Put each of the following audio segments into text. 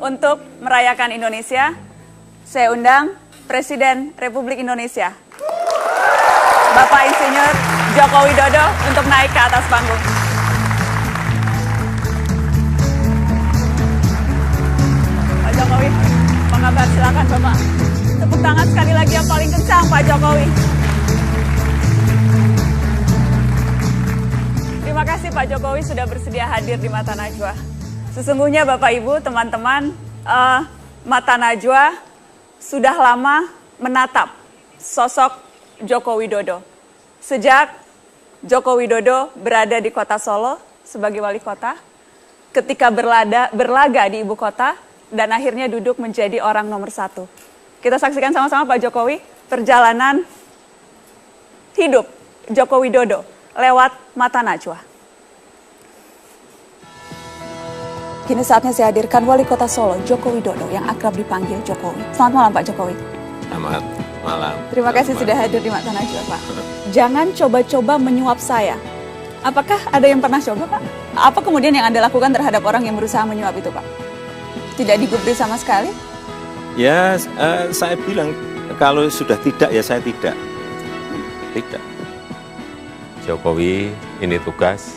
untuk merayakan Indonesia, saya undang Presiden Republik Indonesia, Bapak Insinyur Joko Widodo untuk naik ke atas panggung. Pak Jokowi, apa kabar? Silakan Bapak. Tepuk tangan sekali lagi yang paling kencang Pak Jokowi. Terima kasih Pak Jokowi sudah bersedia hadir di Mata Najwa. Sesungguhnya Bapak Ibu, teman-teman, Mata Najwa sudah lama menatap sosok Joko Widodo. Sejak Joko Widodo berada di kota Solo sebagai wali kota, ketika berlaga di ibu kota, dan akhirnya duduk menjadi orang nomor 1. Kita saksikan sama-sama Pak Jokowi, perjalanan hidup Joko Widodo lewat Mata Najwa. Kini saatnya saya hadirkan Wali Kota Solo, Joko Widodo, yang akrab dipanggil Jokowi. Selamat malam Pak Jokowi. Selamat malam. Terima kasih sudah hadir di Mata Najwa Pak. Jangan coba-coba menyuap saya. Apakah ada yang pernah coba Pak? Apa kemudian yang Anda lakukan terhadap orang yang berusaha menyuap itu Pak? Tidak digubris sama sekali? Ya, saya bilang kalau sudah tidak ya saya tidak. Tidak. Jokowi, ini tugas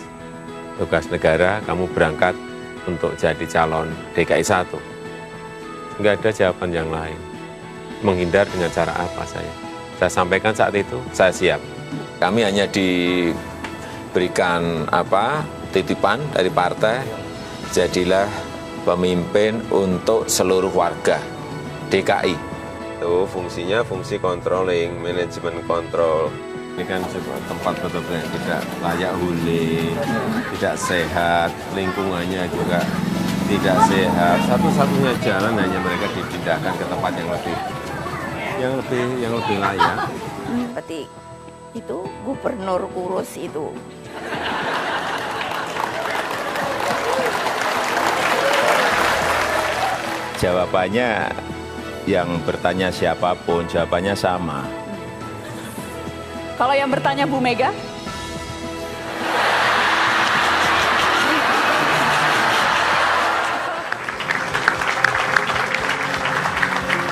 negara, kamu berangkat untuk jadi calon DKI 1. Nggak ada jawaban yang lain. Menghindar dengan cara apa saya? Saya sampaikan saat itu, saya siap. Kami hanya diberikan titipan dari partai, jadilah pemimpin untuk seluruh warga DKI. Itu fungsinya fungsi controlling, manajemen kontrol. Ini kan sebuah tempat betul-betul yang tidak layak huni, tidak sehat, lingkungannya juga tidak sehat. Satu-satunya jalan hanya mereka dipindahkan ke tempat yang lebih layak. Seperti itu gubernur kurus itu. Jawabannya yang bertanya siapapun, jawabannya sama. Kalau yang bertanya Bu Mega?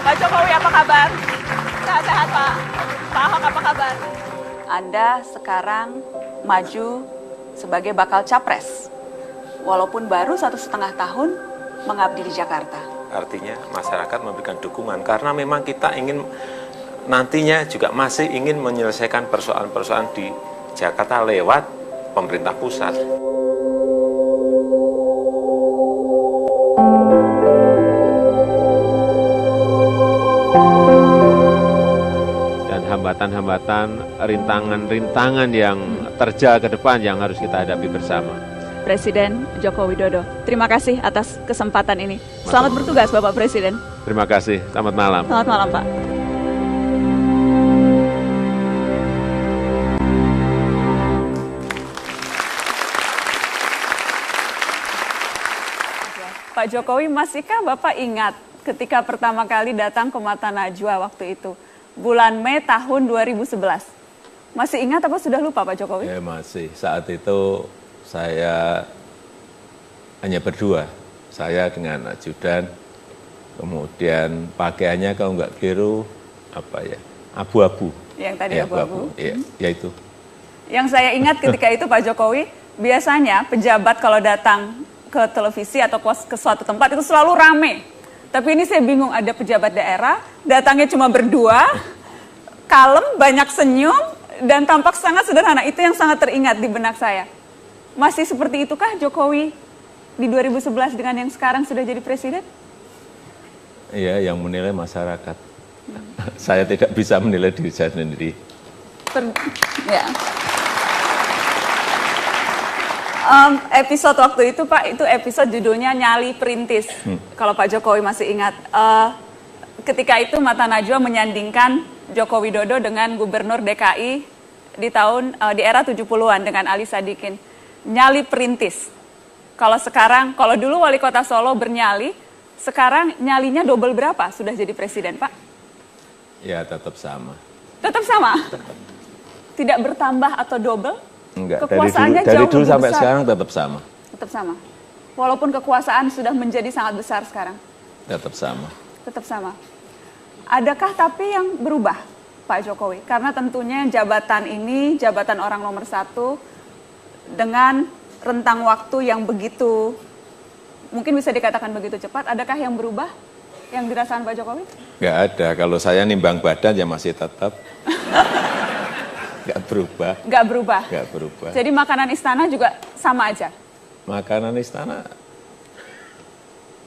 Pak Jokowi apa kabar? Sehat-sehat Pak. Pak Ahok apa kabar? Anda sekarang maju sebagai bakal capres. Walaupun baru 1,5 tahun mengabdi di Jakarta. Artinya masyarakat memberikan dukungan karena memang kita ingin nantinya juga masih ingin menyelesaikan persoalan-persoalan di Jakarta lewat pemerintah pusat. Dan hambatan-hambatan, rintangan-rintangan yang terjal ke depan yang harus kita hadapi bersama. Presiden Joko Widodo, terima kasih atas kesempatan ini. Selamat bertugas Bapak Presiden. Terima kasih, selamat malam. Selamat malam Pak. Pak Jokowi, masihkah Bapak ingat ketika pertama kali datang ke Mata Najwa waktu itu? Bulan Mei tahun 2011. Masih ingat apa sudah lupa Pak Jokowi? Ya masih, saat itu saya hanya berdua. Saya dengan ajudan, kemudian pakaiannya kalau nggak keliru, abu-abu. Yang tadi abu-abu? Ya itu. Yang saya ingat ketika itu Pak Jokowi, biasanya pejabat kalau datang ke televisi atau ke suatu tempat itu selalu rame. Tapi ini saya bingung, ada pejabat daerah, datangnya cuma berdua, kalem, banyak senyum, dan tampak sangat sederhana. Itu yang sangat teringat di benak saya. Masih seperti itukah Jokowi di 2011 dengan yang sekarang sudah jadi presiden? Iya, yang menilai masyarakat. Saya tidak bisa menilai diri saya sendiri. Ya. Episode waktu itu Pak, itu episode judulnya Nyali Perintis. Kalau Pak Jokowi masih ingat, ketika itu Mata Najwa menyandingkan Joko Widodo dengan Gubernur DKI di era 70-an dengan Ali Sadikin. Nyali Perintis. Kalau sekarang, kalau dulu Wali Kota Solo bernyali, sekarang nyalinya double berapa sudah jadi presiden Pak? Ya tetap sama. Tetap sama? Tidak bertambah atau double? Enggak, Kekuasaannya dari dulu sampai besar. sekarang tetap sama. Tetap sama. Walaupun kekuasaan sudah menjadi sangat besar sekarang. Tetap sama. Tetap sama. Adakah tapi yang berubah, Pak Jokowi? Karena tentunya jabatan ini, jabatan orang nomor 1, dengan rentang waktu yang begitu, mungkin bisa dikatakan begitu cepat, adakah yang berubah yang dirasakan Pak Jokowi? Nggak ada, kalau saya nimbang badan ya masih tetap. Nggak berubah. Nggak berubah? Nggak berubah. Jadi makanan istana juga sama aja? Makanan istana,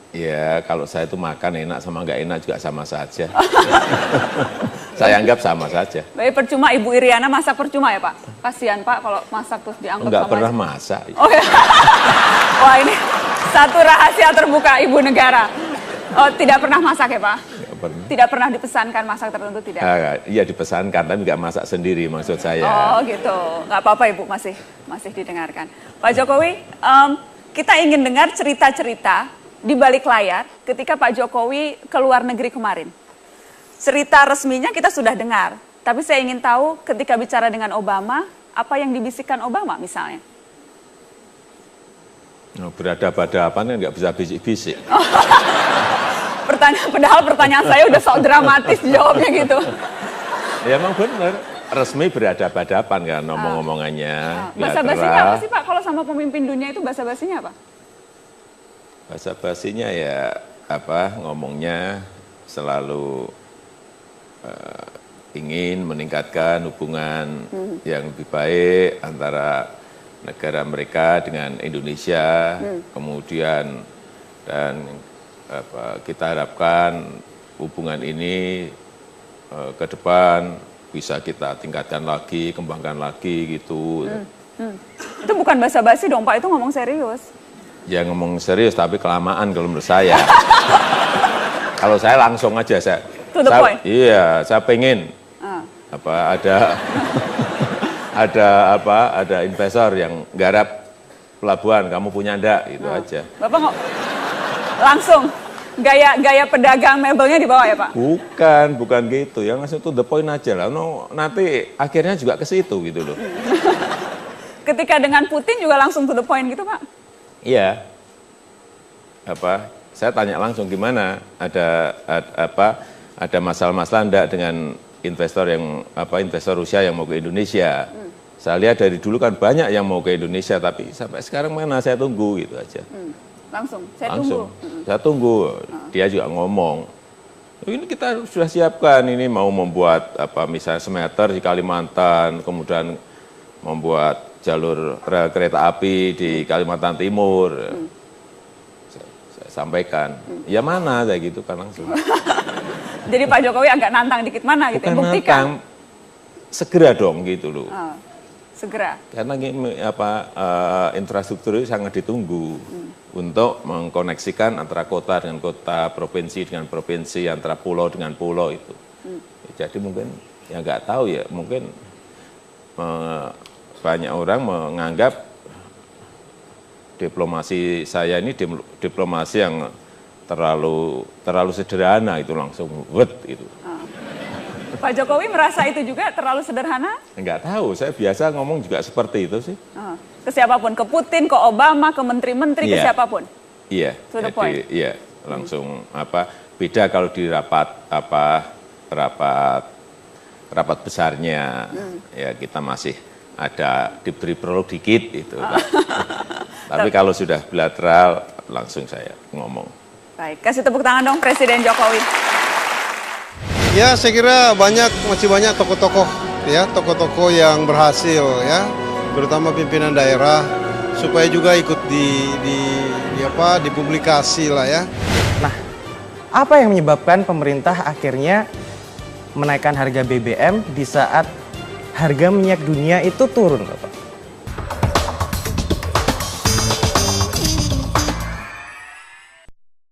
ya kalau saya itu makan enak sama nggak enak juga sama saja. Saya anggap sama saja. Baik, percuma Ibu Iriana masak percuma ya Pak? Kasihan Pak kalau masak terus dianggap Nggak sama pernah aja. masak. Oh ya. Wah ini satu rahasia terbuka Ibu Negara. Oh tidak pernah masak ya Pak? Nggak pernah. Tidak pernah dipesankan masak tertentu tidak? Iya dipesankan, tapi nggak masak sendiri maksud saya. Oh gitu, nggak apa-apa Ibu, masih didengarkan. Pak Jokowi, kita ingin dengar cerita-cerita di balik layar ketika Pak Jokowi ke luar negeri kemarin. Cerita resminya kita sudah dengar, tapi saya ingin tahu ketika bicara dengan Obama, apa yang dibisikkan Obama misalnya? Nah, berhadapan-hadapan nggak bisa bisik-bisik. Padahal pertanyaan saya udah sok dramatis jawabnya gitu. Ya emang benar, resmi berhadapan-hadapan kan ngomong-ngomongannya. Basa-basinya apa sih Pak? Kalau sama pemimpin dunia itu basa-basinya apa? Basa-basinya ya ngomongnya selalu ingin meningkatkan hubungan yang lebih baik antara negara mereka dengan Indonesia, kemudian dan kita harapkan hubungan ini ke depan bisa kita tingkatkan lagi, kembangkan lagi gitu. Itu bukan basa-basi dong Pak, itu ngomong serius. Ya ngomong serius tapi kelamaan kalau menurut saya. Kalau saya langsung aja To the point. Iya, saya pengen ada investor yang garap pelabuhan, kamu punya enggak gitu aja. Bapak langsung gaya pedagang mebelnya dibawa ya Pak? Bukan gitu. Yang langsung to the point aja lah. Nanti akhirnya juga ke situ gitu loh. Ketika dengan Putin juga langsung to the point gitu Pak? Iya. Saya tanya langsung gimana? Ada masalah-masalah enggak dengan investor Rusia yang mau ke Indonesia? Saya lihat dari dulu kan banyak yang mau ke Indonesia, tapi sampai sekarang mana saya tunggu gitu aja. Langsung. Saya tunggu. Dia juga ngomong, ini kita sudah siapkan, ini mau membuat misalnya semeter di Kalimantan, kemudian membuat jalur rel kereta api di Kalimantan Timur. Saya sampaikan, ya mana saya gitu kan langsung. Jadi Pak Jokowi agak nantang dikit mana gitu, Bukan buktikan. nantang, segera dong gitu loh. Segera. Karena infrastruktur itu sangat ditunggu untuk mengkoneksikan antara kota dengan kota, provinsi dengan provinsi, antara pulau dengan pulau itu. Jadi mungkin ya nggak tahu ya, mungkin banyak orang menganggap diplomasi saya ini diplomasi yang terlalu sederhana, itu langsung itu. Pak Jokowi merasa itu juga terlalu sederhana? Enggak tahu, saya biasa ngomong juga seperti itu sih. Ke siapapun, ke Putin, ke Obama, ke menteri-menteri, ke siapapun? Iya, To the point. iya, langsung beda kalau di rapat besarnya, ya kita masih ada diberi prolog dikit itu. Tapi kalau sudah bilateral, langsung saya ngomong. Baik, kasih tepuk tangan dong Presiden Jokowi. Ya, saya kira masih banyak tokoh-tokoh yang berhasil ya, terutama pimpinan daerah, supaya juga ikut dipublikasi lah ya. Nah, apa yang menyebabkan pemerintah akhirnya menaikkan harga BBM di saat harga minyak dunia itu turun, Bapak?